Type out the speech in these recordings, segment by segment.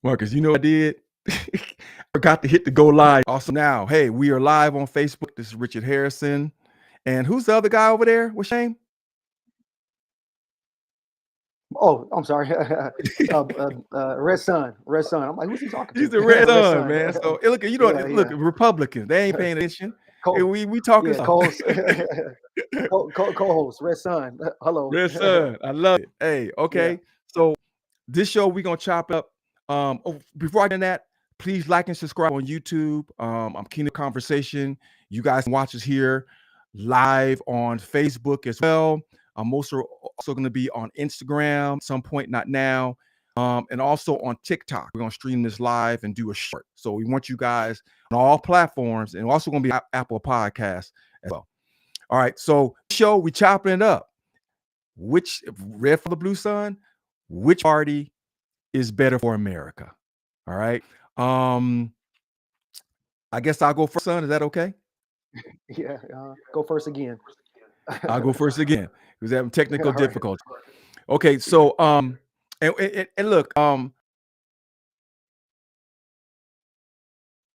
Marcus, you know what I did? Forgot to hit the go live. Also now, hey, we are live on Facebook. This is Richard Harrison. And who's the other guy over there? What's your name? Oh, I'm sorry. Red Sun. Red Sun. I'm like, who's he talking to? He's the Red Red Sun, man. So look, you know, look, Republicans, they ain't paying attention. Cole, we talking. Yeah, co-host, Red Sun. Hello. Red Sun. I love it. Hey, okay. Yeah. So this show we're gonna chop up. Before I get that, please like and subscribe on YouTube. I'm Kingdomhood Conversation. You guys can watch us here live on Facebook as well. I'm also going to be on Instagram at some point, not now, and also on TikTok. We're going to stream this live and do a short. So we want you guys on all platforms, and also going to be Apple Podcasts as well. All right, so show we chopping it up. Which Red for the Blue Sun? Which party is better for America? All right. I guess I'll go first, son. Is that okay? Yeah, go first again. I'll go first again. He was having technical difficulty. Okay, so and look,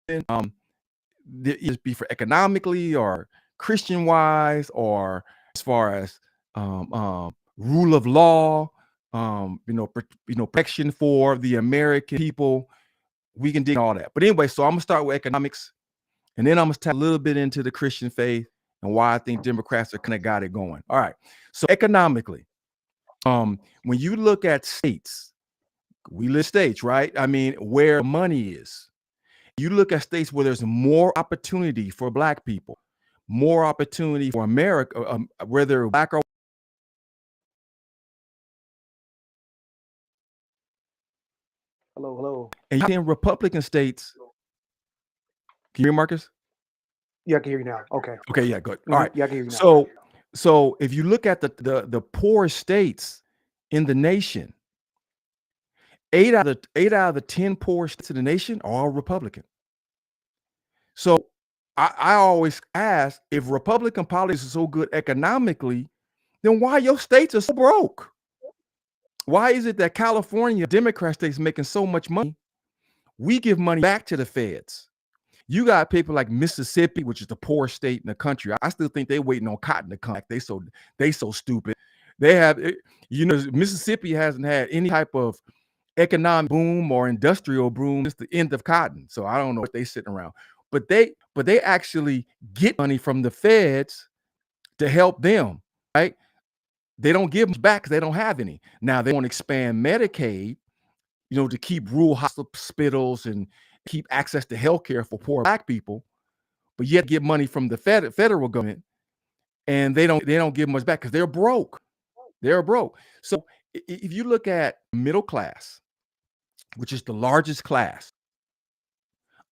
it be for economically or Christian wise or as far as rule of law, protection for the American people. We can dig all that. But anyway, so I'm gonna start with economics, and then I'm gonna tap a little bit into the Christian faith and why I think Democrats are kind of got it going. All right. So economically, when you look at states, we list states, right? I mean, where money is. You look at states where there's more opportunity for Black people, more opportunity for America, whether Black or hello. And in Republican states, can you hear Marcus? Yeah, I can hear you now. Okay. Okay, yeah, good. All right. Yeah, I can hear you now. So if you look at the poorest states in the nation, 8 out of the 10 poorest states in the nation are all Republican. So I always ask, if Republican politics is so good economically, then why your states are so broke? Why is it that California, Democrat states, making so much money? We give money back to the feds. You got people like Mississippi, which is the poorest state in the country. I still think they're waiting on cotton to come back. They so stupid. They have, Mississippi hasn't had any type of economic boom or industrial boom since the end of cotton. So I don't know what they sitting around. But they actually get money from the feds to help them, right? They don't give them back because they don't have any. Now they want to expand Medicaid, to keep rural hospitals and keep access to healthcare for poor Black people, but yet get money from the federal government, and they don't give much back because they're broke. They're broke. So if you look at middle class, which is the largest class,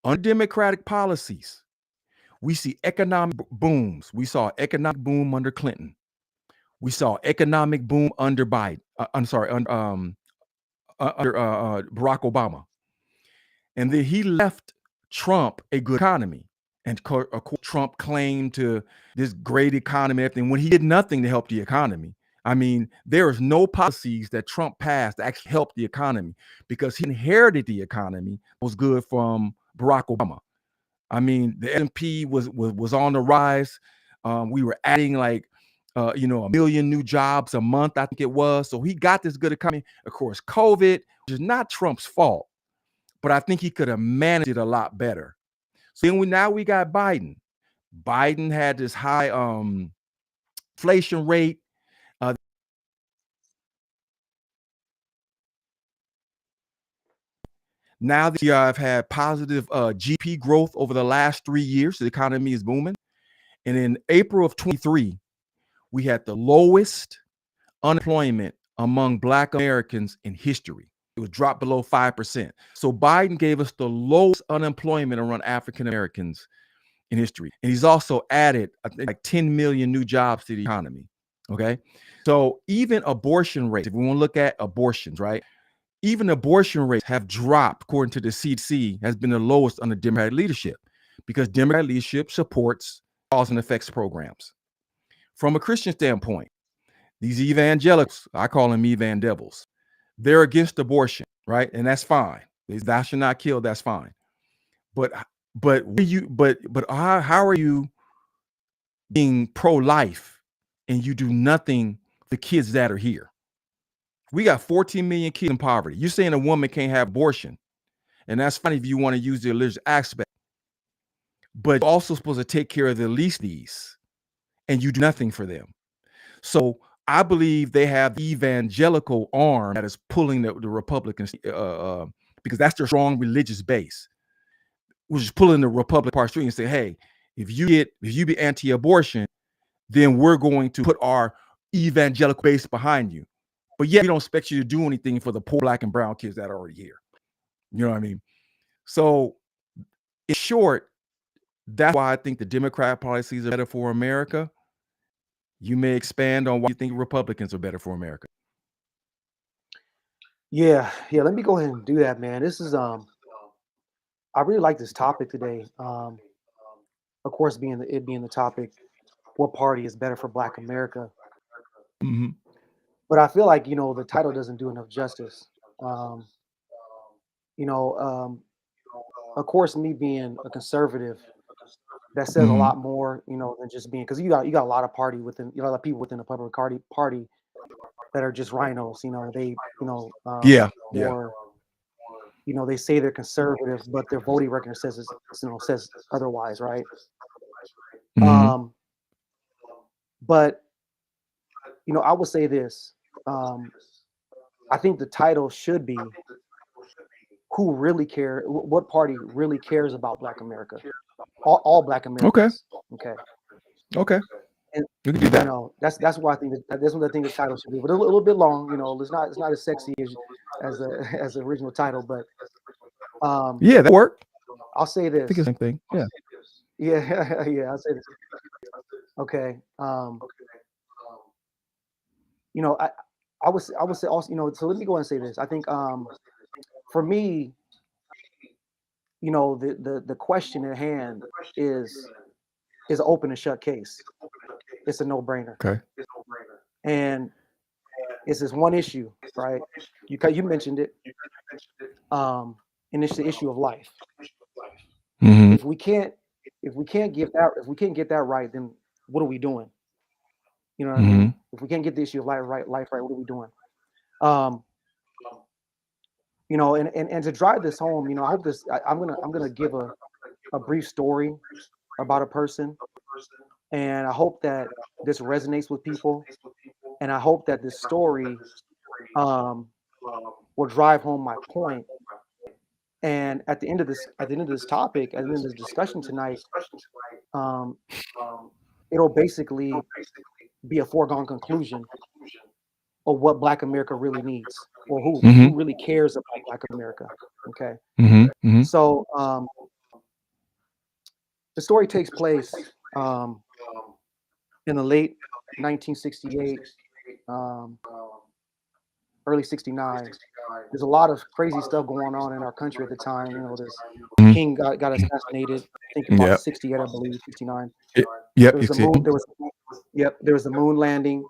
under Democratic policies, we see economic booms. We saw economic boom under Clinton. We saw economic boom under Biden. Under Barack Obama. And then he left Trump a good economy. And of course, Trump claimed to this great economy, everything, when he did nothing to help the economy. I mean, there is no policies that Trump passed that actually helped the economy, because he inherited the economy was good from Barack Obama. I mean, the S&P was on the rise. We were adding like, 1 million new jobs a month, I think it was. So he got this good economy. Of course, COVID, which is not Trump's fault, but I think he could have managed it a lot better. So now we got Biden. Biden had this high inflation rate. Now that I've had positive GDP growth over the last 3 years, the economy is booming. And in April of 23, we had the lowest unemployment among Black Americans in history. It was dropped below 5%. So Biden gave us the lowest unemployment around African Americans in history. And he's also added, I think, like 10 million new jobs to the economy. Okay. So even abortion rates, if we want to look at abortions, right? Even abortion rates have dropped, according to the CDC, has been the lowest under Democratic leadership, because Democratic leadership supports cause and effects programs. From a Christian standpoint, these evangelicals, I call them evan devils, they're against abortion, right? And that's fine. Thou shalt not kill. That's fine. But how are you being pro-life and you do nothing for the kids that are here? We got 14 million kids in poverty. You're saying a woman can't have abortion, and that's fine if you want to use the religious aspect. But you're also supposed to take care of the least these, and you do nothing for them. So I believe they have the evangelical arm that is pulling the Republicans because that's their strong religious base, which is pulling the Republican Party and say, hey, if you be anti-abortion, then we're going to put our evangelical base behind you. But yet we don't expect you to do anything for the poor black and brown kids that are already here. You know what I mean? So in short, that's why I think the Democrat policies are better for America. You may expand on why you think Republicans are better for America. Yeah. Let me go ahead and do that, man. This is I really like this topic today. Of course, being the topic, what party is better for Black America? Mm-hmm. But I feel like the title doesn't do enough justice. Of course, me being a conservative, that says a lot more, than just being, because you got a lot of people within the Republican Party that are just rhinos. They or they say they're conservative, but their voting record says otherwise, right? But I would say this. I think the title should be what party really cares about Black America, all Black Americans. Okay. And you can do that. That's why I think that's what I think the title should be, but a little bit long. It's not as sexy as the original title, but yeah, that worked. I'll say this. I think it's the same thing. Yeah. I'll say this. Okay. I would say also, so let me go and say this. I think for me, the question at hand is an open and shut case. It's a no-brainer. Okay. And it's this one issue, right? You mentioned it. And it's the issue of life. If we can't get that right, then what are we doing? You know what I mean? If we can't get the issue of life right, what are we doing? And to drive this home, I hope I'm gonna give a brief story about a person, and I hope that this resonates with people, and I hope that this story will drive home my point. And at the end of this topic, at the end of this discussion tonight, it'll basically be a foregone conclusion of what Black America really needs, or who really cares about Black America. Okay. So the story takes place in the late 1968, early 69. There's a lot of crazy stuff going on in our country at the time. This king got assassinated. I think about 68, I believe, 69. There was the moon landing.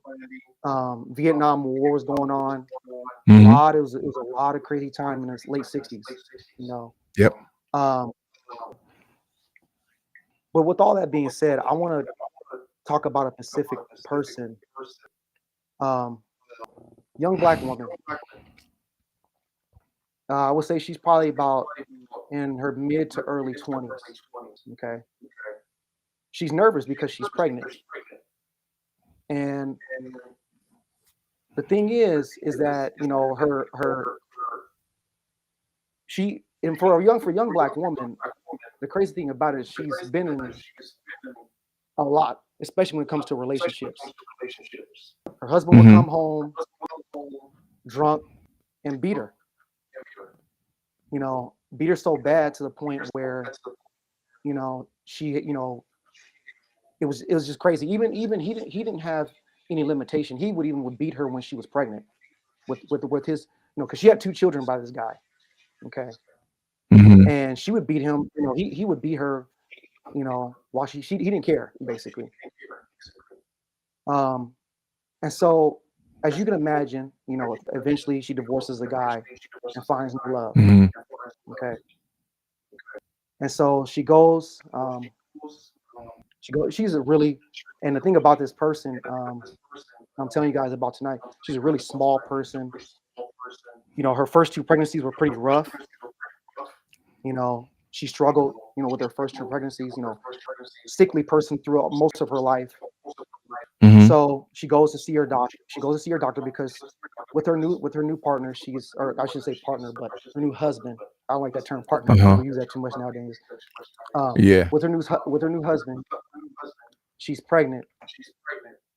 Vietnam War was going on. It was a lot of crazy time in the late 60s. But with all that being said, I want to talk about a specific person. Young Black woman. I would say she's probably about in her mid to early 20s. Okay. She's nervous because she's pregnant. And the thing is that, for a young Black woman, the crazy thing about it is she's been in a lot, especially when it comes to relationships. Her husband would come home drunk and beat her. Beat her so bad to the point where, she, it was just crazy. Even he didn't have any limitation. He would beat her when she was pregnant with his, because she had 2 children by this guy. Okay. And she would beat him, he would beat her, while he didn't care, basically. And so, as you can imagine, eventually she divorces the guy and finds new love. Okay. And so she goes, she's a really, and the thing about this person, I'm telling you guys about tonight, she's a really small person. Her first two pregnancies were pretty rough. She struggled, with her first two pregnancies, sickly person throughout most of her life. Mhm. So she goes to see her doctor. She goes to see her doctor because with her new partner, or I should say partner, but her new husband. I don't like that term partner because we use that too much nowadays. Yeah. With her new husband, she's pregnant,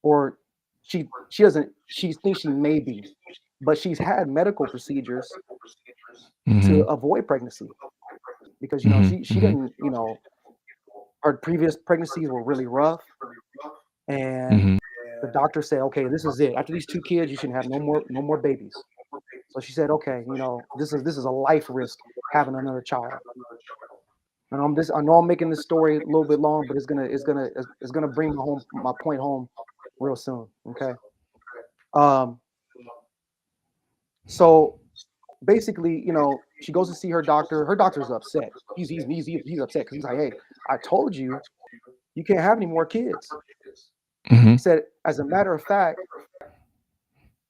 or she thinks she may be, but she's had medical procedures to Mhm. avoid pregnancy because Mhm. she Mhm. didn't, her previous pregnancies were really rough, and Mhm. the doctor said, okay, this is it. After these two kids, you shouldn't have no more babies. So she said, okay, this is a life risk having another child. And I know I'm making this story a little bit long, but it's gonna bring my point home real soon. Okay. Um, so basically, she goes to see her doctor. Her doctor's upset. He's upset because he's like, hey, I told you you can't have any more kids. Mhm. He said, as a matter of fact,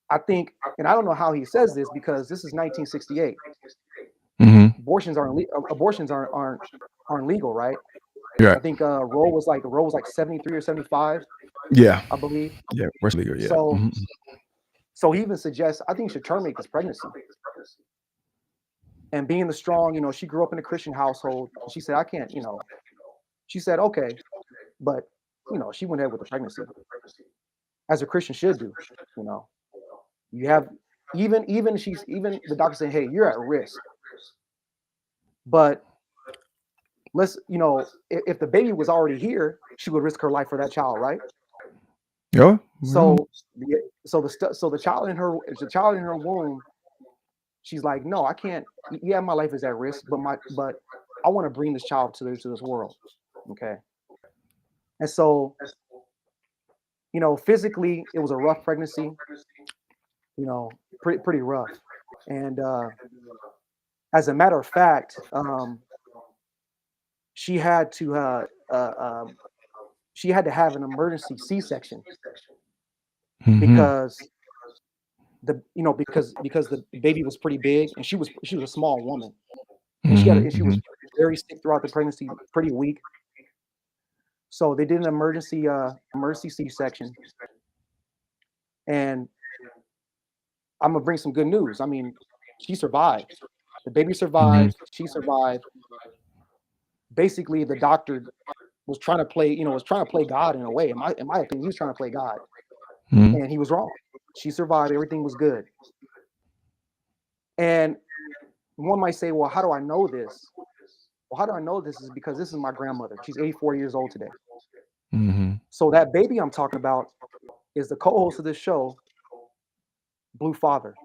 I think, and I don't know how he says this because this is 1968. Mhm. Abortions aren't legal, right? Right. I think Roe was like 73 or 75, Yeah. I believe. Yeah. West legal. Yeah. So Mhm. so he even suggests, I think you should terminate this pregnancy. And being the strong, she grew up in a Christian household. She said, I can't, she said, okay, but she went ahead with the pregnancy, as a Christian should do. You know, you have even the doctor saying, hey, you're at risk. But let's, if the baby was already here, she would risk her life for that child, right? Yeah. Yeah. So the child in her womb, she's like, no, I can't. Yeah, my life is at risk, but I want to bring this child to this world. Okay. And so, physically it was a rough pregnancy, pretty rough. And as a matter of fact, she had to have an emergency C-section Mhm. because the baby was pretty big, and she was a small woman, and Mhm. she was Mhm. very sick throughout the pregnancy, pretty weak. So they did an emergency C-section, and I'm gonna bring some good news. I mean, she survived. The baby Mhm. survived. She survived. Basically, the doctor was trying to play God in a way. In my opinion, he was trying to play God, Mhm. and he was wrong. She survived. Everything was good. And one might say, well, how do I know this? Well, how do I know this is because this is my grandmother. She's 84 years old today. Mhm. So that baby I'm talking about is the co-host of this show, Blue Father.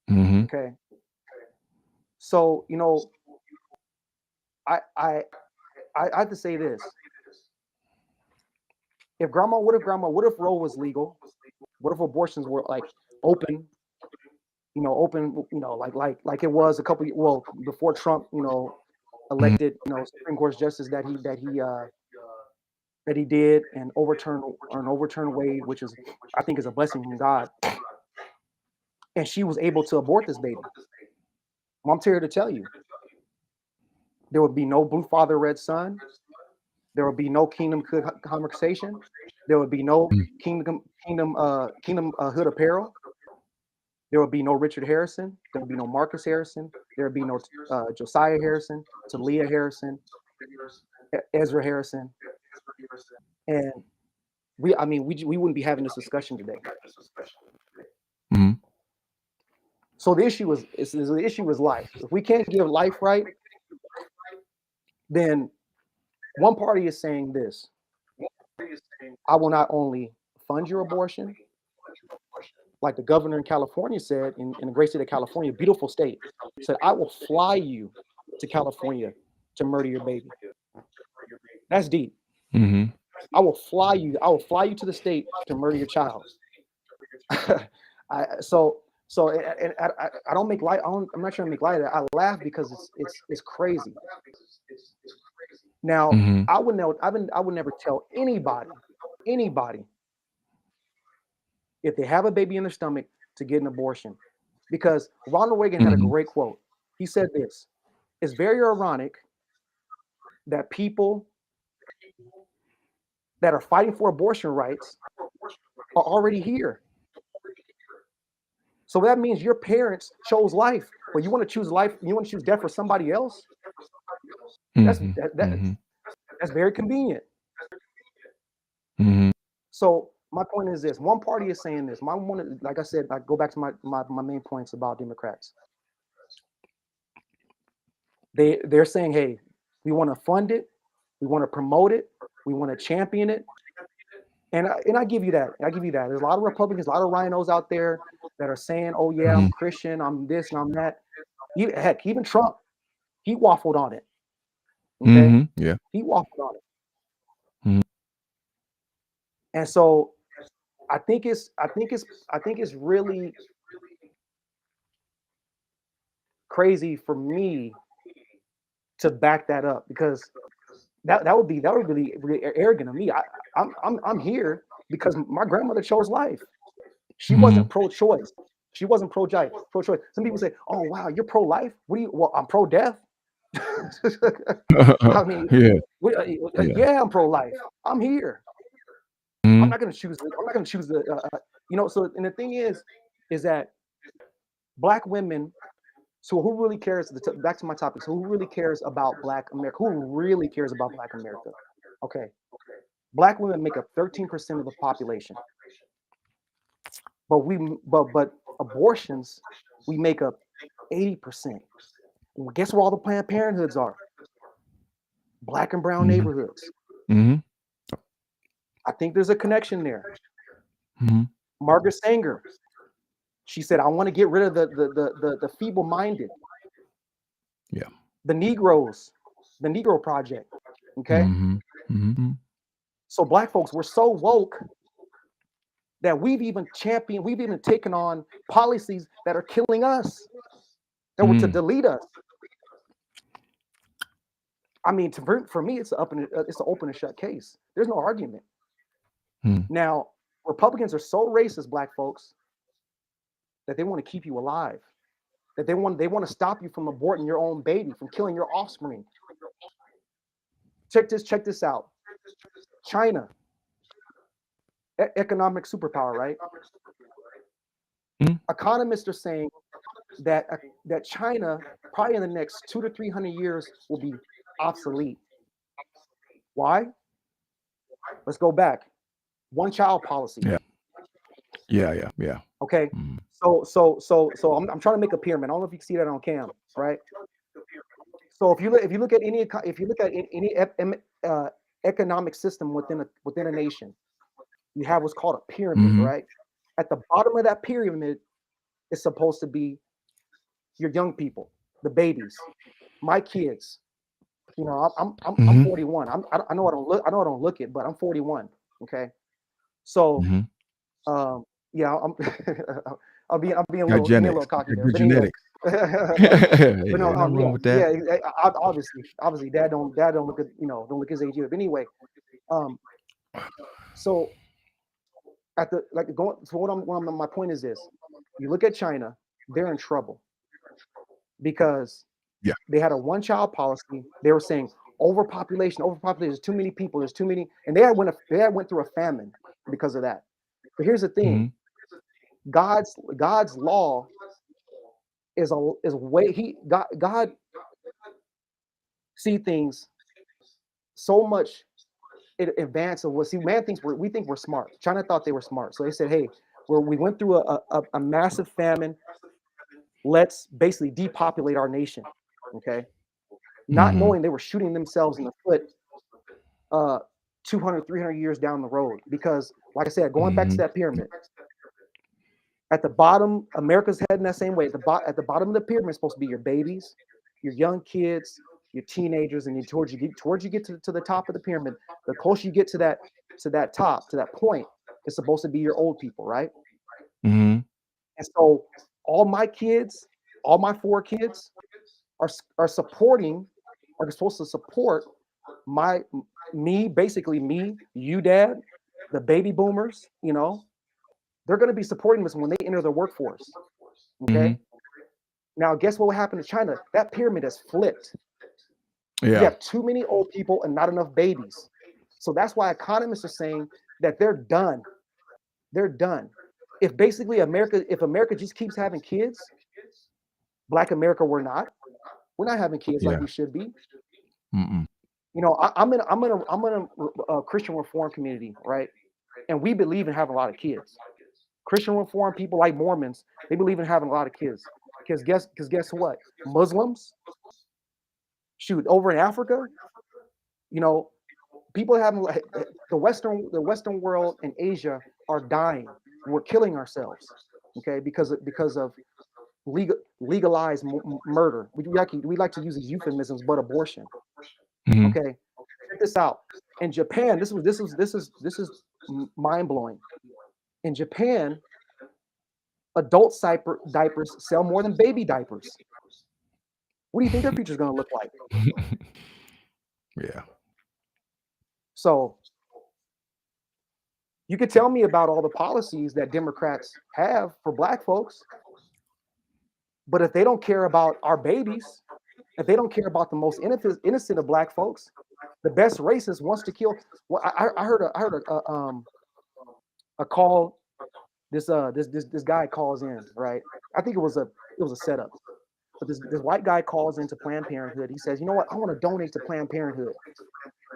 Mhm. Okay. So, I I I have to say this. What if Roe was legal? What if abortions were like open, like it was a couple well before Trump, Mhm. elected, Supreme Court justice that he did and overturn Wade, which is I think is a blessing from God. And she was able to abort this baby. Well, I'm here to tell you, there would be no Blue Father Red Son. There would be no Kingdomhood Conversation. There would be no Kingdom Hood Apparel. There would be no Richard Harrison. There would be no Marcus Harrison. There would be no Josiah Harrison, Talia Harrison, Ezra Harrison, and we wouldn't be having this discussion today. Mhm. So the issue is life. If we can't give life right, then one party is saying this: I will not only fund your abortion, like the governor in California said, in the great state of California, beautiful state, said, I will fly you to California to murder your baby. That's deep. Mhm. I will fly you. I will fly you to the state to murder your child. So So and I don't make light. I'm not trying to make light of it. I laugh because it's crazy. Now Mm-hmm. I would never tell anybody if they have a baby in their stomach to get an abortion, because Ronald Reagan had a great quote. He said this: "It's very ironic that people that are fighting for abortion rights are already here. So that means your parents chose life, but you want to choose life, you want to choose death for somebody else. That's that's very convenient." Mm-hmm. So my point is this: one party is saying this. Like I said, I go back to my main points about Democrats. They're saying, hey, we want to fund it, we want to promote it, we want to champion it. And I give you that. I give you that. There's a lot of Republicans, a lot of rhinos out there that are saying, oh yeah, I'm Christian, I'm this and I'm that. Heck, even Trump, he waffled on it. Okay. Yeah. He waffled on it. And so I think it's really crazy for me to back that up, because that would be really arrogant of me. I'm here because my grandmother chose life. She wasn't pro-choice. She wasn't pro-choice. Some people say, "Oh wow, you're pro-life." What do you? Well, I'm pro-death. I mean, yeah, I'm pro-life. I'm here. I'm not going to choose. I'm not going to choose the. So, and the thing is that Black women. So who really cares? Back to my topic. So who really cares about Black America? Who really cares about Black America? Okay, Black women make up 13% of the population, but abortions, we make up 80%. Well, guess where all the Planned Parenthoods are? Black and brown neighborhoods. I think there's a connection there. Margaret Sanger, she said, "I want to get rid of the feeble-minded." Yeah. The Negroes, the Negro Project. Okay. So Black folks, we're so woke that we've even taken on policies that are killing us, that were to delete us. I mean, for me, it's an open and shut case. There's no argument. Now, Republicans are so racist, Black folks, that they want to keep you alive. That they want to stop you from aborting your own baby, from killing your offspring. Check this out. China, economic superpower, right? Economists are saying that China, probably in the next 200 to 300 years, will be obsolete. Why? Let's go back. One child policy. Yeah. Okay. So I'm trying to make a pyramid. I don't know if you can see that on cam, right? So if you look at any economic system within a nation, you have what's called a pyramid, right? At the bottom of that pyramid is supposed to be your young people, the babies, my kids. I'm 41. I know I don't look it, but I'm 41. Okay. So yeah, I'm being a little cocky there. But anyway. But no, wrong with that. Yeah, obviously, Dad don't look at don't look his age either. But anyway, so my point is this: you look at China, they're in trouble because they had a one-child policy. They were saying overpopulation. There's too many people. There's too many, and they had went through a famine because of that. But here's the thing: God's law is way God see things so much in advance of what we think we're smart. China thought they were smart, so they said, "Hey, we went through a massive famine. Let's basically depopulate our nation." Okay, not knowing they were shooting themselves in the foot 200, 300 years down the road. Because, like I said, going back to that pyramid, at the bottom, America's heading that same way. At the bottom of the pyramid is supposed to be your babies, your young kids, your teenagers, and towards you get to the top of the pyramid, the closer you get to that top, to that point, it's supposed to be your old people, right? And so all my kids, all my 4 kids are supporting, are supposed to support basically me, you, dad, the baby boomers, you know, they're going to be supporting this when they enter the workforce. Okay. Now, guess what will happen to China? That pyramid has flipped. You Yeah. have too many old people and not enough babies. So that's why economists are saying that they're done. They're done. If basically if America just keeps having kids, Black America, we're not having kids like Yeah. we should be. Mm-mm. You know, I'm in a Christian Reform community, right? And we believe in having a lot of kids. Christian Reform people like Mormons, they believe in having a lot of kids. Because guess what? Muslims, shoot, over in Africa, you know, people having the Western world and Asia are dying. We're killing ourselves, okay, because of legalized murder. We like to use these euphemisms, but abortion. Okay, check this out. In Japan, this is mind blowing. In Japan, adult diapers sell more than baby diapers. What do you think their future is going to look like? Yeah. So you could tell me about all the policies that Democrats have for Black folks, but if they don't care about our babies, if they don't care about the most innocent of Black folks, the best racist wants to kill. Well, I heard a call. This guy calls in, right? I think it was a setup. But this white guy calls into Planned Parenthood. He says, "You know what? I want to donate to Planned Parenthood."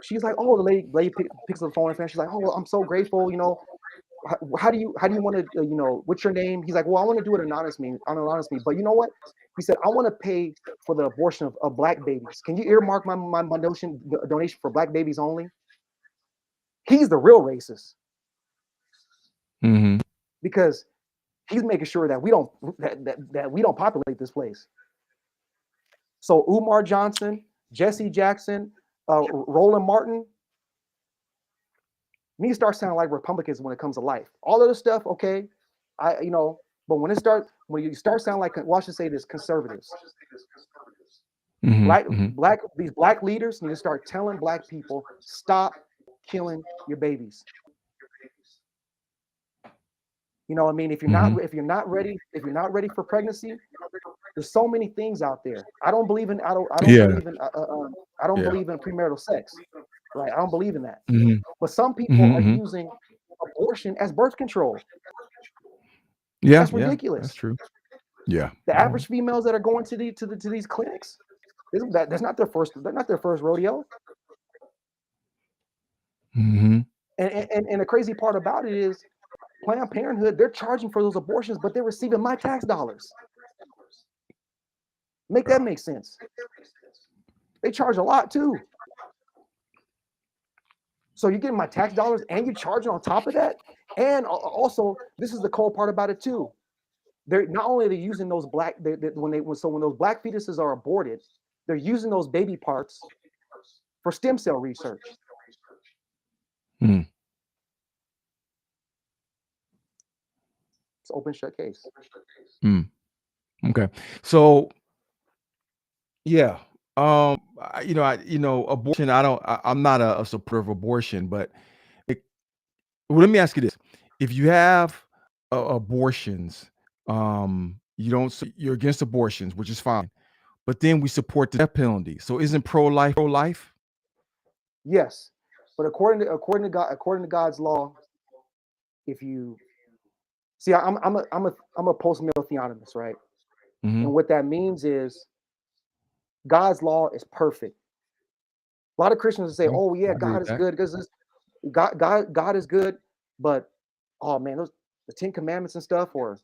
She's like, "Oh," the lady picks up the phone and she's like, "Oh, well, I'm so grateful. You know, how do you want to, you know, what's your name?" He's like, "Well, I want to do it anonymously. But you know what?" He said, "I want to pay for the abortion of Black babies. Can you earmark my donation for Black babies only?" He's the real racist because he's making sure that we don't populate this place. So Umar Johnson, Jesse Jackson, Roland Martin need to start sounding like Republicans when it comes to life. All of this stuff, okay, but when you start sounding like, well, I should say this, conservatives. These Black leaders need to start telling Black people, stop killing your babies. You know what I mean? If you're not ready for pregnancy, there's so many things out there. I don't believe in believe in premarital sex, right? I don't believe in that. But some people are using abortion as birth control. Yeah, that's ridiculous. That's true. Yeah, the average females that are going to these clinics, that's not their first. They're not their first rodeo. And the crazy part about it is, Planned Parenthood, they're charging for those abortions, but they're receiving my tax dollars. Make that make sense? They charge a lot too. So you're getting my tax dollars and you're charging on top of that. And also, this is the cold part about it too. They're not only are they using those when those Black fetuses are aborted, they're using those baby parts for stem cell research. It's open shut case. Okay. So yeah. Abortion, I'm not a supporter of abortion, but let me ask you this. If you have abortions, you're against abortions, which is fine, but then we support the death penalty. So isn't pro-life? Yes. But according to God's law, if you see, I'm a post-mill theonomist, right? And what that means is God's law is perfect. A lot of Christians say, "Oh yeah, God is good because God is good," but oh man, the 10 Commandments and stuff, or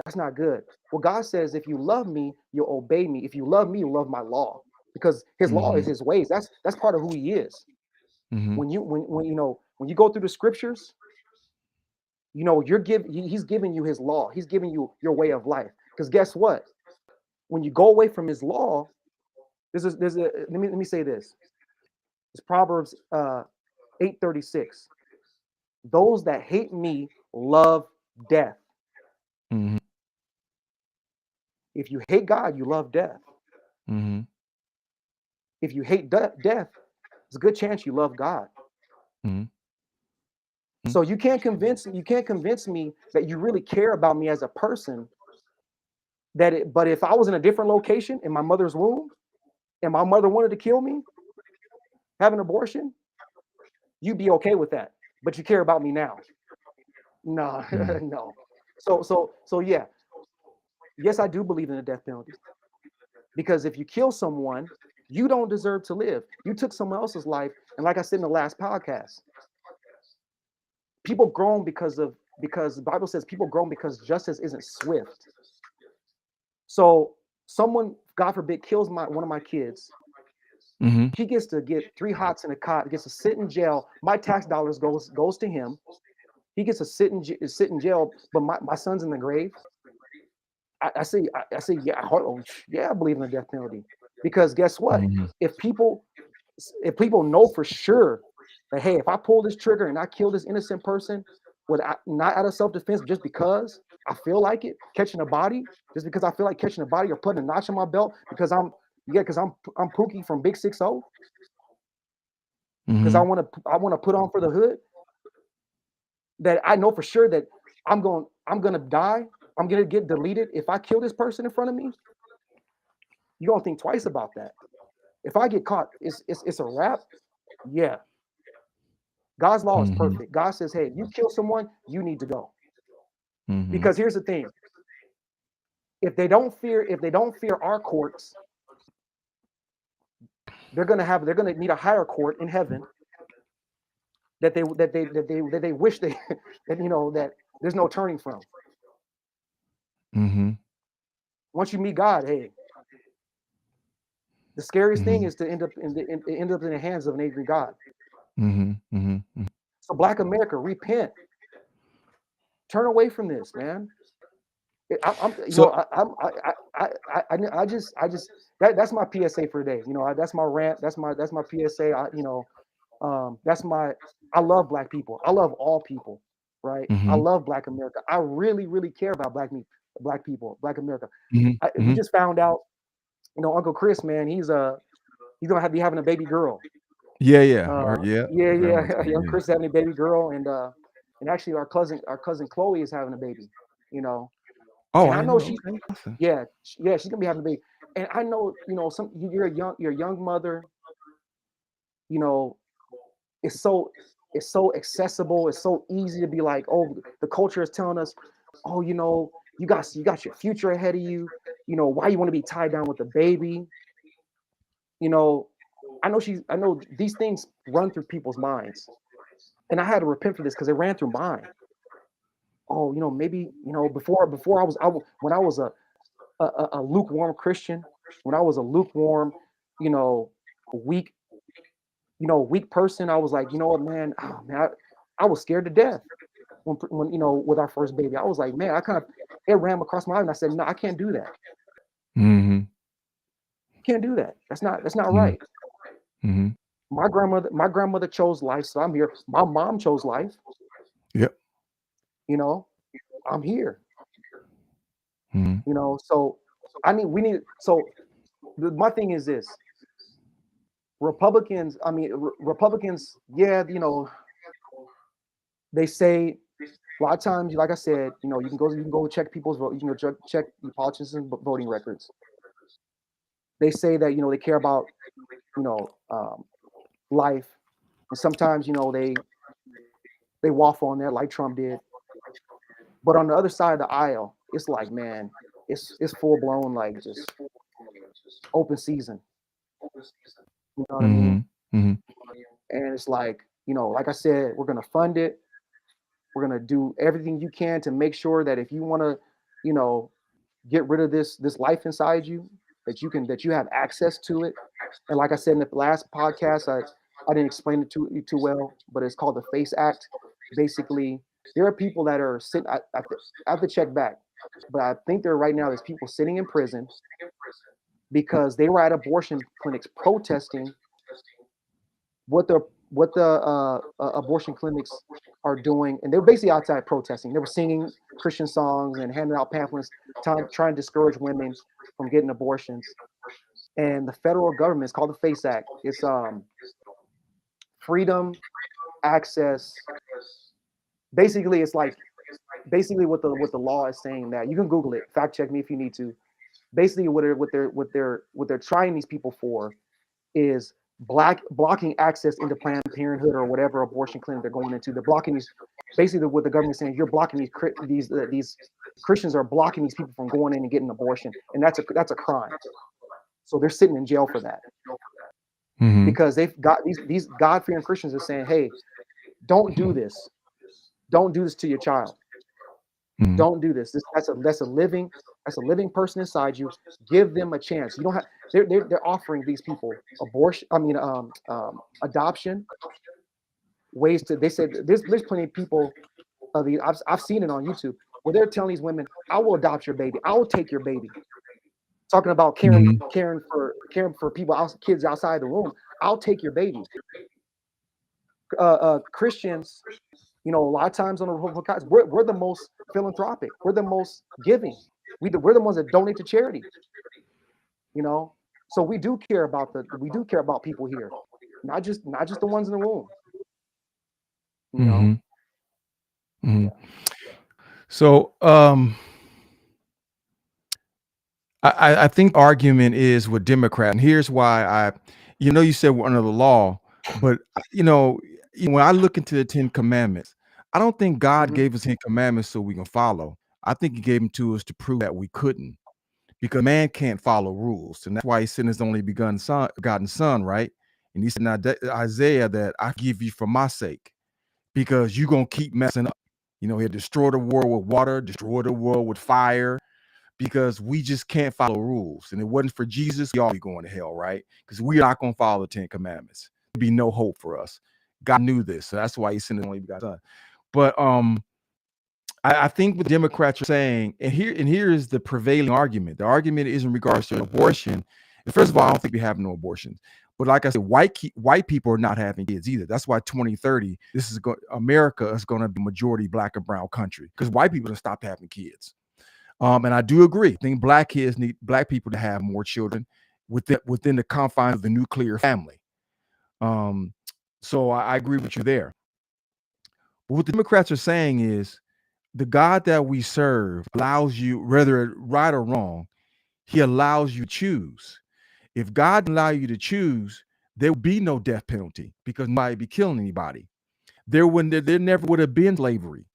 that's not good. Well, God says, if you love me, you'll obey me. If you love me, you'll love my law, because His law is His ways. That's part of who He is. When you go through the scriptures, He's giving you His law. He's giving you your way of life. Because guess what? When you go away from His law, let me say this. It's Proverbs 8:36. Those that hate me love death. If you hate God, you love death. Mm-hmm. If you hate death, there's a good chance you love God. Mm-hmm. So you can't convince me that you really care about me as a person. But if I was in a different location in my mother's womb and my mother wanted to kill me, have an abortion, you'd be okay with that. But you care about me now. No, no. So yeah. Yes, I do believe in the death penalty. Because if you kill someone, you don't deserve to live. You took someone else's life. And like I said in the last podcast, people groan because the Bible says people groan because justice isn't swift. So someone, God forbid, kills one of my kids. Mm-hmm. He gets to get 3 hots in a cot, he gets to sit in jail. My tax dollars goes to him. He gets to sit in jail, but my son's in the grave. I say, yeah, I believe in the death penalty. Because guess what? Mm-hmm. If people know for sure that, hey, if I pull this trigger and I kill this innocent person, not out of self-defense, just because I feel like it, catching a body, just because I feel like catching a body or putting a notch on my belt, because I'm Pookie from Big 6-0, because I want to put on for the hood, that I know for sure that I'm gonna die, I'm gonna get deleted if I kill this person in front of me. You don't think twice about that. If I get caught, it's a wrap. Yeah. God's law is perfect. God says, hey, you kill someone, you need to go. Mm-hmm. Because here's the thing. If they don't fear our courts, they're gonna need a higher court in heaven that they wish that that there's no turning from. Mm-hmm. Once you meet God, hey, the scariest thing is to end up in the hands of an angry God. Mm-hmm. Mm-hmm. So Black America, repent. Turn away from this, man. That's my PSA for today. That's my rant. That's my PSA. I love Black people. I love all people, right? I love Black America. I really, really care about Black people, Black America. We just found out, Uncle Chris, man, he's gonna be having a baby girl. Yeah. Young Chris having a baby girl, and actually our cousin Chloe is having a baby. Oh, and I know she's gonna be having a baby. And I know, you're a young mother. It's so accessible. It's so easy to be like, oh, the culture is telling us, oh, you got your future ahead of you. Why you want to be tied down with a baby? I know these things run through people's minds, and I had to repent for this because it ran through mine. Oh, maybe before when I was a lukewarm Christian, when I was a lukewarm, weak, weak person, I was like, you know what, man, I was scared to death when with our first baby. I was like, man, it ran across my mind, and I said, no, I can't do that. Can't do that. That's not right. My grandmother chose life, so I'm here. My mom chose life. Yep. I'm here. So my thing is this. Republicans, yeah, they say a lot of times, like I said, you can go check people's vote, you can check the politicians' voting records. They say that they care about life, and sometimes they waffle on that like Trump did. But on the other side of the aisle, it's like, man, it's full blown, like, just open season. You know what I mean? And it's like, like I said, we're gonna fund it. We're gonna do everything you can to make sure that if you want to, get rid of this life inside you, that you have access to it. And like I said in the last podcast, I didn't explain it too well, but it's called the FACE Act. Basically, there are people that are sitting. I have to check back, but I think right now there's people sitting in prison because they were at abortion clinics protesting what the abortion clinics are doing, and they were basically outside protesting. They were singing Christian songs and handing out pamphlets, trying to discourage women from getting abortions. And the federal government, it's called the FACE Act. It's freedom, access. Basically, it's like what the law is saying that you can Google it, fact check me if you need to. Basically, what they're trying these people for is blocking access into Planned Parenthood or whatever abortion clinic they're going into. They're blocking these. Basically, what the government is saying, you're blocking these Christians are blocking these people from going in and getting an abortion, and that's a crime. So they're sitting in jail for that. Mm-hmm. Because they've got these God-fearing Christians are saying, hey, don't do this. Don't do this to your child. Mm-hmm. Don't do this. That's a living person inside you. Give them a chance. You don't have. They're offering these people adoption ways to. They said there's plenty of people. I've seen it on YouTube where they're telling these women, I will adopt your baby. I will take your baby. Talking about caring for people, kids outside the room. I'll take your baby. Christians, a lot of times on the Republican side, we're the most philanthropic. We're the most giving. We're the ones that donate to charity. So we do care about people here, not just the ones in the room. Mm-hmm. Mm-hmm. Yeah. So I think the argument is with Democrats, and here's why you said we're under the law, but when I look into the 10 Commandments, I don't think God gave us 10 Commandments so we can follow. I think he gave them to us to prove that we couldn't, because man can't follow rules. And that's why he sent his only begotten son, right? And he said in Isaiah that I give you for my sake, because you're going to keep messing up. He'll destroy the world with water, destroy the world with fire, because we just can't follow rules. And it wasn't for Jesus, we all be going to hell, right? Because we're not going to follow the 10 Commandments. There'd be no hope for us. God knew this, so that's why he sent his only begotten son. But I think what the Democrats are saying, and here is the prevailing argument. The argument is in regards to abortion. And first of all, I don't think we have no abortions. But like I said, white people are not having kids either. That's why 2030, America is going to be majority black and brown country, because white people have stopped having kids. And I do agree. I think black kids need black people to have more children within the confines of the nuclear family. So I agree with you there. But what the Democrats are saying is the God that we serve allows you, whether right or wrong, he allows you to choose. If God didn't allow you to choose, there would be no death penalty, because nobody would be killing anybody. There never would have been slavery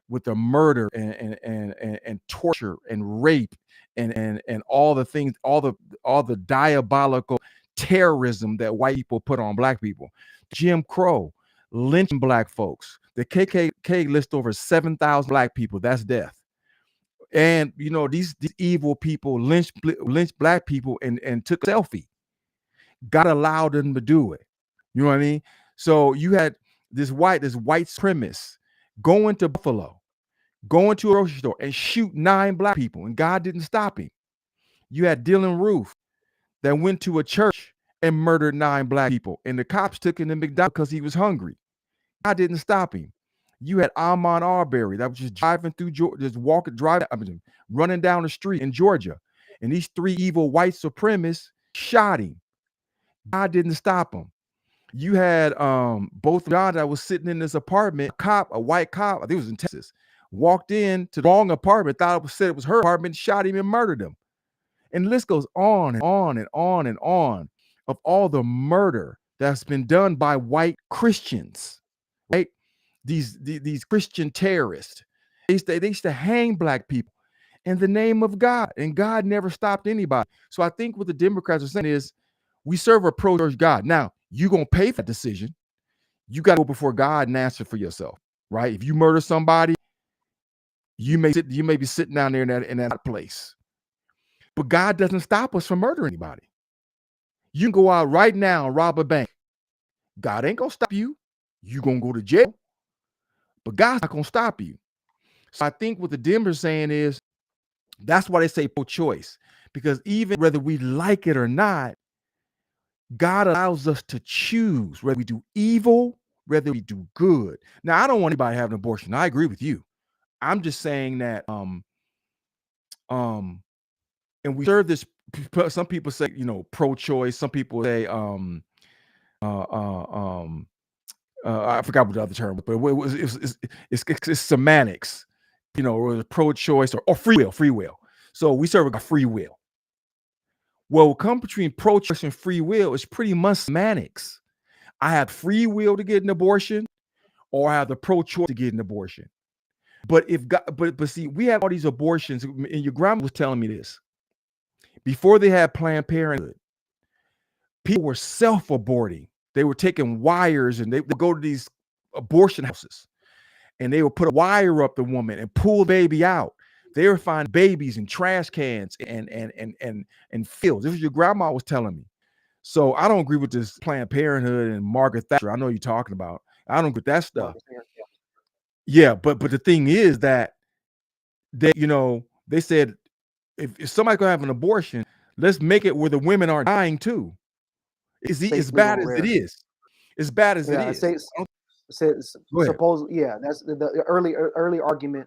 with the murder and torture and rape and all the things, all the diabolical terrorism that white people put on black people. Jim Crow, lynching black folks. The KKK lists over 7,000 black people. That's death. And these evil people lynched black people and took a selfie. God allowed them to do it. You know what I mean? So you had this white supremacist going to Buffalo, going to a grocery store and shoot 9 black people, and God didn't stop him. You had Dylan Roof that went to a church and murdered 9 black people, and the cops took him to McDonald's because he was hungry. God didn't stop him. You had Ahmaud Arbery that was just driving through Georgia, running down the street in Georgia, and these 3 evil white supremacists shot him. God didn't stop him. You had both John that was sitting in this apartment, a white cop, I think it was in Texas, walked in to the wrong apartment, said it was her apartment, shot him and murdered him. And the list goes on and on and on and on of all the murder that's been done by white Christians, right? These Christian terrorists. They used to hang black people in the name of God, and God never stopped anybody. So I think what the Democrats are saying is, we serve a pro-church God. Now, you're going to pay for that decision. You got to go before God and answer for yourself, right? If you murder somebody, you may be sitting down there in that place. But God doesn't stop us from murdering anybody. You can go out right now and rob a bank. God ain't going to stop you. You're going to go to jail. But God's not going to stop you. So I think what the Democrats are saying is, that's why they say pro-choice. Because even whether we like it or not, God allows us to choose whether we do evil, rather we do good. Now, I don't want anybody having an abortion. I agree with you. I'm just saying that and we serve this. Some people say, pro-choice. Some people say I forgot what the other term, but it's semantics, or pro-choice or free will. So we serve a free will. Well, what comes between pro-choice and free will is pretty much semantics. I have free will to get an abortion, or I have the pro-choice to get an abortion. But see, we have all these abortions, and your grandma was telling me this. Before they had Planned Parenthood, people were self-aborting. They were taking wires and they would go to these abortion houses and they would put a wire up the woman and pull the baby out. They were finding babies in trash cans and fields. This was your grandma was telling me. So I don't agree with this Planned Parenthood and Margaret Thatcher. I know you're talking about. I don't agree with that stuff. Yeah, but the thing is that they said if somebody's gonna have an abortion, let's make it where the women aren't dying too. As bad as it is. As bad as it is. Supposedly, that's the early argument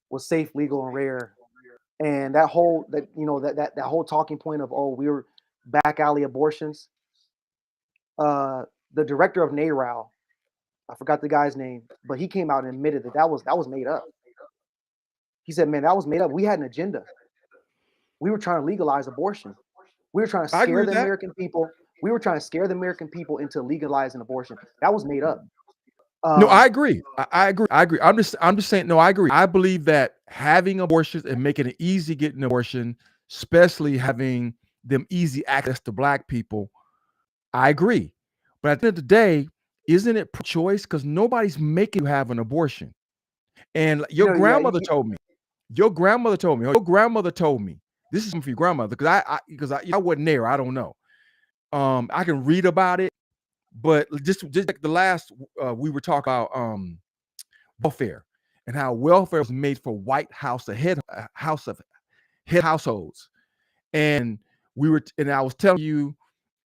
was safe, legal, and rare. And that whole whole talking point of, we were back alley abortions. The director of NARAL, I forgot the guy's name, but he came out and admitted that was made up. He said, man, that was made up. We had an agenda. We were trying to legalize abortion. We were trying to scare the American people. We were trying to scare the American people into legalizing abortion. That was made up. No, I agree. I agree. I'm just saying. No, I agree. I believe that having abortions and making it easy getting an abortion, especially having them easy access to Black people, I agree. But at the end of the day, isn't it pro-choice? Because nobody's making you have an abortion. And your grandmother told me. Your grandmother told me. This is for your grandmother because I wasn't there. I don't know. I can read about it, but just like the last we were talking about welfare and how welfare was made for white head households, and I was telling you,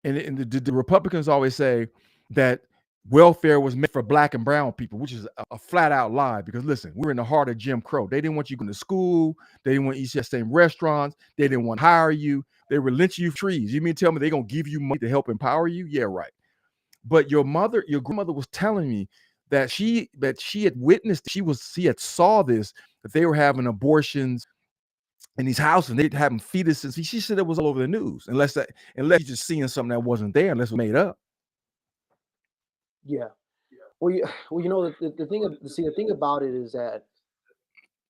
and the Republicans always say that welfare was meant for Black and brown people, which is a flat out lie. Because listen, we're in the heart of Jim Crow. They didn't want you going to school. They didn't want you to eat the same restaurants. They didn't want to hire you. They were lynching you for trees. You mean tell me they're going to give you money to help empower you? Yeah, right. But your grandmother was telling me that she had witnessed, she had saw this, that they were having abortions in these houses and they'd having fetuses. She said it was all over the news, unless you're just seeing something that wasn't there, unless it was made up. Yeah. Well, the thing about it is that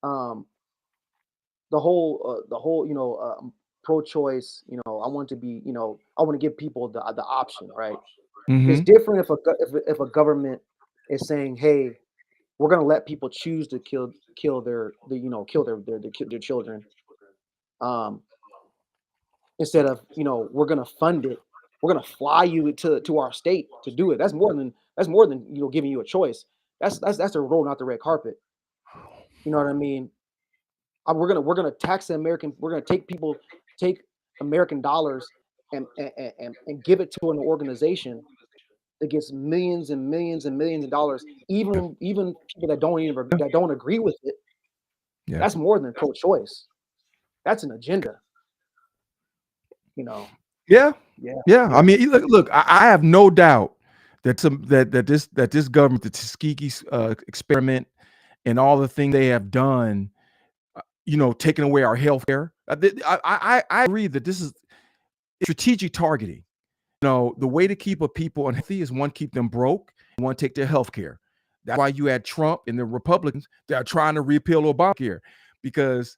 the whole pro-choice, I want to give people the option, right? Mm-hmm. It's different if a government is saying, hey, we're going to let people choose to kill their children, instead of we're going to fund it. We're going to fly you to our state to do it. That's more than giving you a choice. That's a roll out the red carpet. You know what I mean? We're gonna tax the American. We're gonna take American dollars and give it to an organization that gets millions and millions and millions of dollars. Even people that don't agree with it. Yeah. That's more than pro-choice. That's an agenda. Yeah. I mean, look. I have no doubt that this government, the Tuskegee experiment, and all the things they have done, taking away our health care. I agree that this is strategic targeting. The way to keep a people unhealthy is one, keep them broke, and one, take their health care. That's why you had Trump and the Republicans that are trying to repeal Obamacare, because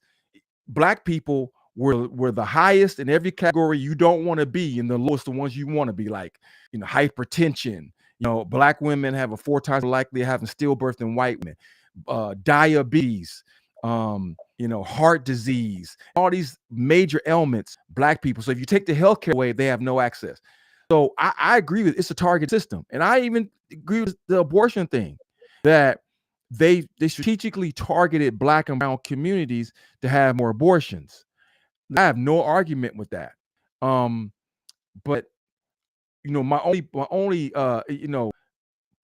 Black people were the highest in every category you don't want to be, and the lowest the ones you want to be, like hypertension. Black women have a 4 times likely of having stillbirth than white women. Diabetes, heart disease, all these major ailments, Black people. So if you take the healthcare away, they have no access. So I agree with it's a target system. And I even agree with the abortion thing, that they strategically targeted Black and brown communities to have more abortions. I have no argument with that. But my only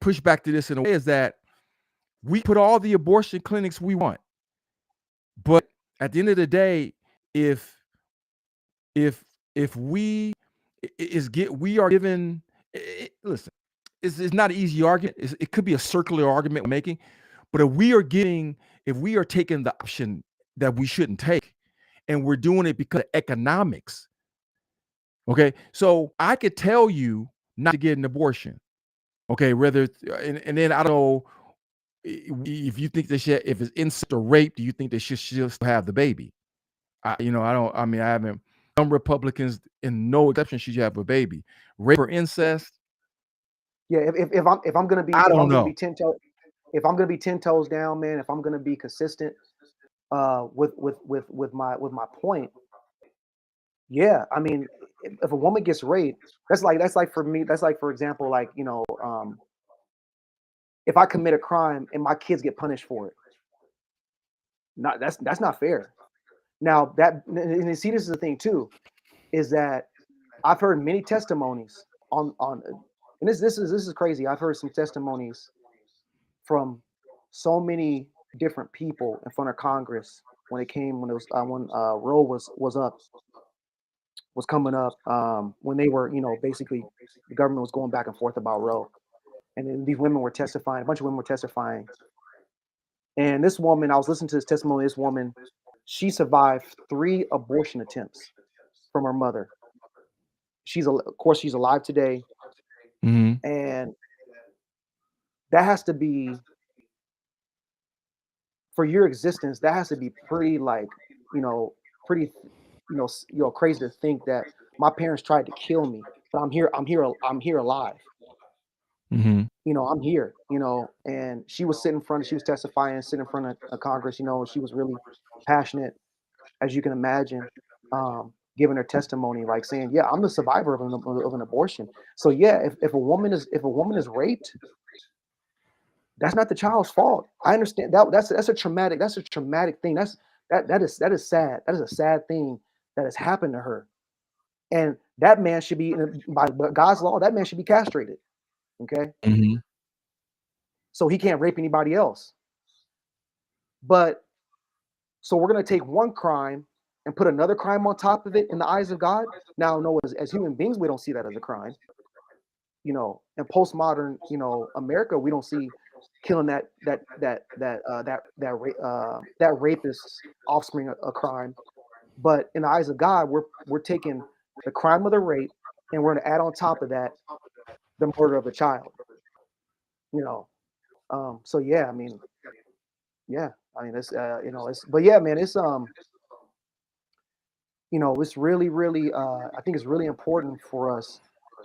push back to this in a way is that we put all the abortion clinics we want, but at the end of the day, if we are given, listen, it's not an easy argument. It could be a circular argument we're making, but if we are taking the option that we shouldn't take, and we're doing it because of economics, okay, so I could tell you not to get an abortion, okay, whether and then I don't know if you think if it's incest or rape, do you think they should still have the baby? I haven't. Some Republicans, in no exception, should have a baby. Rape or incest? Yeah, if I'm gonna be I don't know. if I'm gonna be 10 toes down, man, if I'm gonna be consistent with my point, yeah, I mean, if a woman gets raped, that's like for me, that's like, for example, like, if I commit a crime and my kids get punished for it, that's not fair. Now and see, this is the thing too, is that I've heard many testimonies on and this is crazy. I've heard some testimonies from so many different people in front of Congress when Roe was coming up, when they were, basically the government was going back and forth about Roe, and then these women were testifying. A bunch of women were testifying, and this woman, I was listening to this testimony. This woman, she survived 3 abortion attempts from her mother. Of course, she's alive today. Mm-hmm. And that has to be, for your existence, that has to be pretty, like, crazy to think that my parents tried to kill me, but I'm here alive. Mm-hmm. I'm here, and she was testifying, sitting in front of Congress, she was really passionate, as you can imagine, giving her testimony, like saying, yeah, I'm the survivor of an abortion. So yeah, if a woman is raped, that's not the child's fault. I understand that's a traumatic thing. That is sad. That is a sad thing that has happened to her. And that man should be, by God's law, that man should be castrated. Okay. Mm-hmm. So he can't rape anybody else. But so we're going to take one crime and put another crime on top of it in the eyes of God. Now, no, as human beings, we don't see that as a crime. In postmodern, America, we don't see killing that rapist's offspring a crime. But in the eyes of God, we're taking the crime of the rape and we're going to add on top of that the murder of a child. So yeah, I mean, it's but yeah, man, it's it's really, really, I think it's really important for us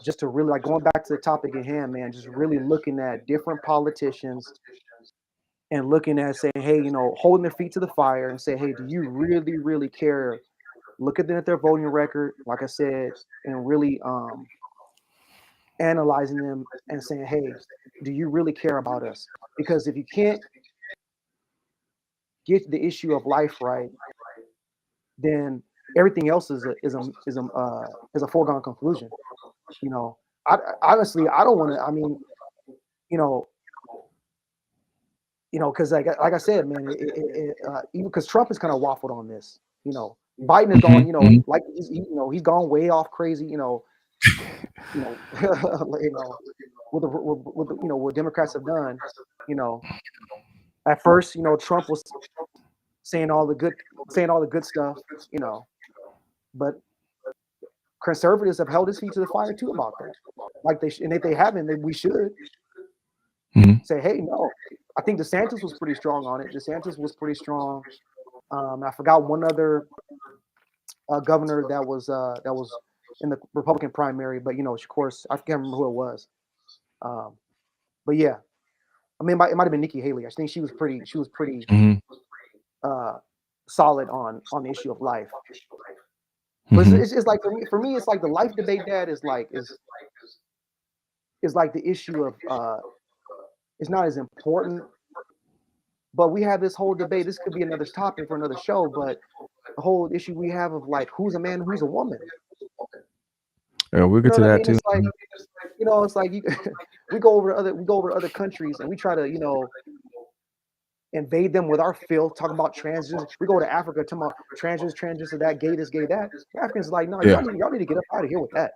just to really, like, going back to the topic at hand, man, just really looking at different politicians and looking at saying, hey, holding their feet to the fire and say, hey, do you really, really care? Look at their voting record, like I said, and really analyzing them and saying, hey, do you really care about us? Because if you can't get the issue of life right, then everything else is a foregone conclusion. Honestly, I don't want to. I mean, because like I said, man, even because Trump is kind of waffled on this. Biden is going, like he's gone way off crazy. What Democrats have done. At first, Trump was saying all the good stuff, but conservatives have held his feet to the fire too about that. Like and if they haven't, then we should say, hey, no. I think DeSantis was pretty strong on it. DeSantis was pretty strong. I forgot one other governor that was in the Republican primary, but of course, I can't remember who it was. But yeah, I mean, it might have been Nikki Haley. I think she was pretty solid on the issue of life. But it's like, for me, it's like the life debate, Dad, is like the issue of it's not as important. But we have this whole debate. This could be another topic for another show. But the whole issue we have of, like, who's a man, who's a woman. Yeah, we'll get to that too. It's like, know, it's like we go over to other countries and we try to, you know, invade them with our filth, talking about transgender. We go to Africa, talking about transgender, that, gay this, gay that. The Africans are like, no, Yeah. y'all need to get up out of here with that.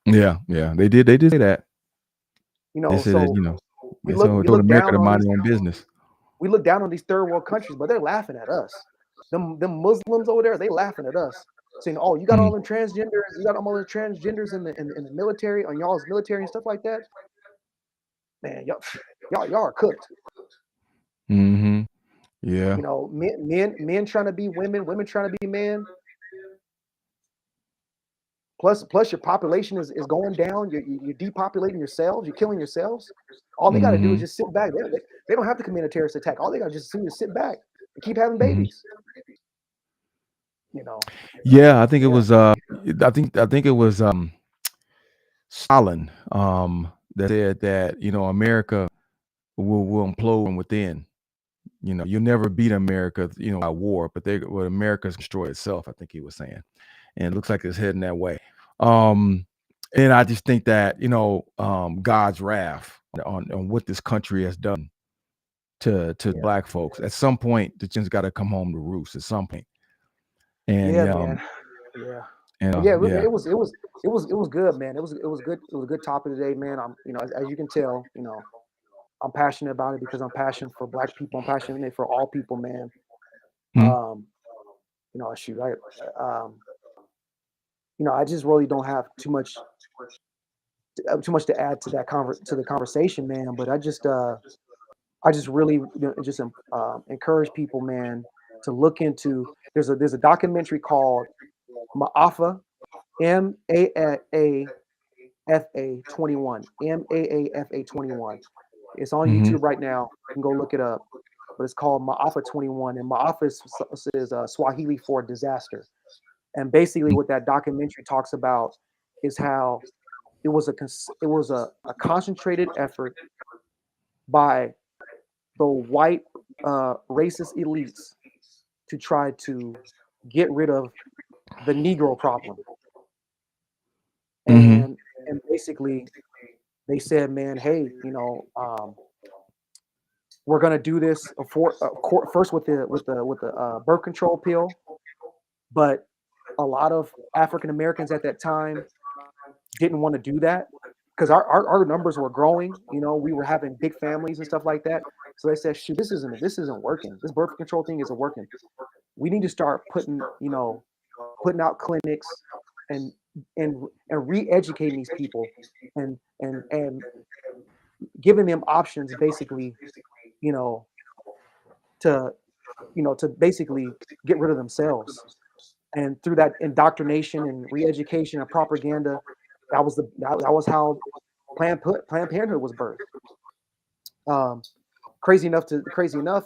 Yeah. They did say that. You They know, said, so you know, we told look America down to on mind these, their own business. we look down on these third world countries, but they're laughing at us. Them Muslims over there, they laughing at us, saying, "Oh, you got all them transgenders, you got all the transgenders in the military, on y'all's military and stuff like that." Man, y'all are cooked. Mm-hmm. Yeah. You know, men trying to be women, women trying to be men. Plus your population is going down. You're depopulating yourselves. You're killing yourselves. All they got to do is just sit back. They don't have to commit a terrorist attack. All they got to just do is sit back and keep having babies. You know. Yeah, I think it was. I think it was Stalin that said that, you know, America will implode from within. You know, you'll never beat America, you know, by war, but America's destroy itself, I think he was saying. And it looks like it's heading that way. And I just think that, you know, God's wrath on what this country has done to Black folks. At some point, the chin's got to come home to roost at some point. And man. and Yeah, it was good, man. It was good. It was a good topic today, man. I'm, you know, as you can tell, you know, I'm passionate about it because I'm passionate for Black people. I'm passionate for all people, man. You know, shoot, you know, I just really don't have too much to add to the conversation, man. But I just really, you know, just encourage people, man, to look into. There's a documentary called Maafa, MAAFA 21, MAAFA 21. It's on YouTube right now. You can go look it up. But it's called Maafa 21, and Maafa is Swahili for disaster. And basically, what that documentary talks about is how it was a concentrated effort by the white racist elites to try to get rid of the Negro problem. And basically, they said, man, hey, you know, we're gonna do this first with the birth control pill, but a lot of African Americans at that time didn't want to do that because our numbers were growing. You know, we were having big families and stuff like that. So they said, shoot, this isn't working. This birth control thing isn't working. We need to start putting out clinics and re-educating these people and giving them options, basically, you know, to basically get rid of themselves. And through that indoctrination and re-education and propaganda, that was how Planned Parenthood was birthed. Crazy enough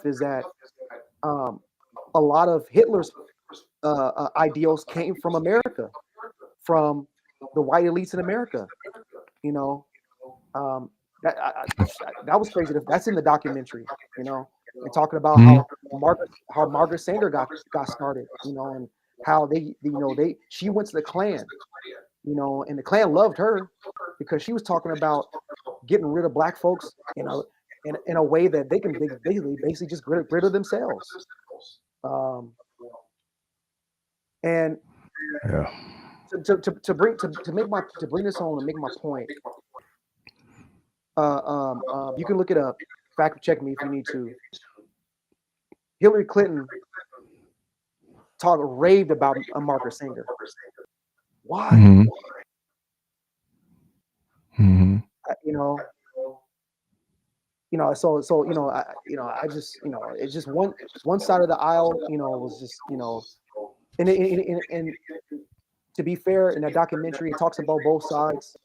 is that a lot of Hitler's ideals came from America, from the white elites in America. You know, that was crazy. That's in the documentary. You know, and talking about how Margaret Sanger got started. You know, and how she went to the Klan. You know, and the Klan loved her because she was talking about getting rid of Black folks, you know, in a way that they can basically just get rid of themselves. And to bring this home and make my point, you can look it up, fact check me if you need to. Hillary Clinton raved about Margaret Sanger. Why? So I just, it's just one side of the aisle, was just, and to be fair, in that documentary, it talks about both sides,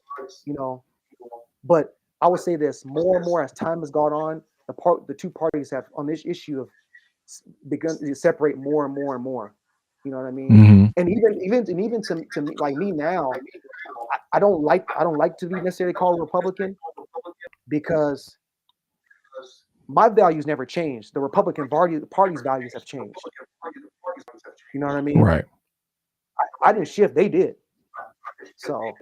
but I would say this: more and more as time has gone on, the two parties have on this issue have begun to separate more and more and more. You know what I mean? And even to me, like me now, I don't like to be necessarily called a Republican because my values never changed. The Republican Party's values have changed. You know what I mean? Right. I didn't shift; they did. So,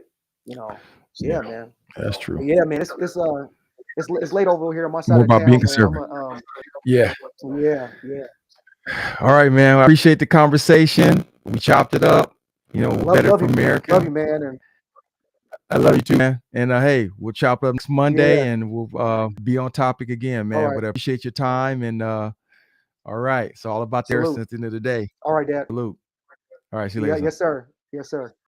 Yeah, man. That's true. But yeah, man. It's late over here on my side More of about being town, man. conservative. Yeah. Yeah. All right, man. I appreciate the conversation. We chopped it up. You know, better for America. Love you, man. And I love you too, man. And hey, we'll chop up next Monday, Yeah. and we'll be on topic again, man. right. But I appreciate your time. And all right, it's all about there Salute. at the end of the day. All right, Dad. Salute. All right, see you Yeah, later. yes, sir. Yes, sir.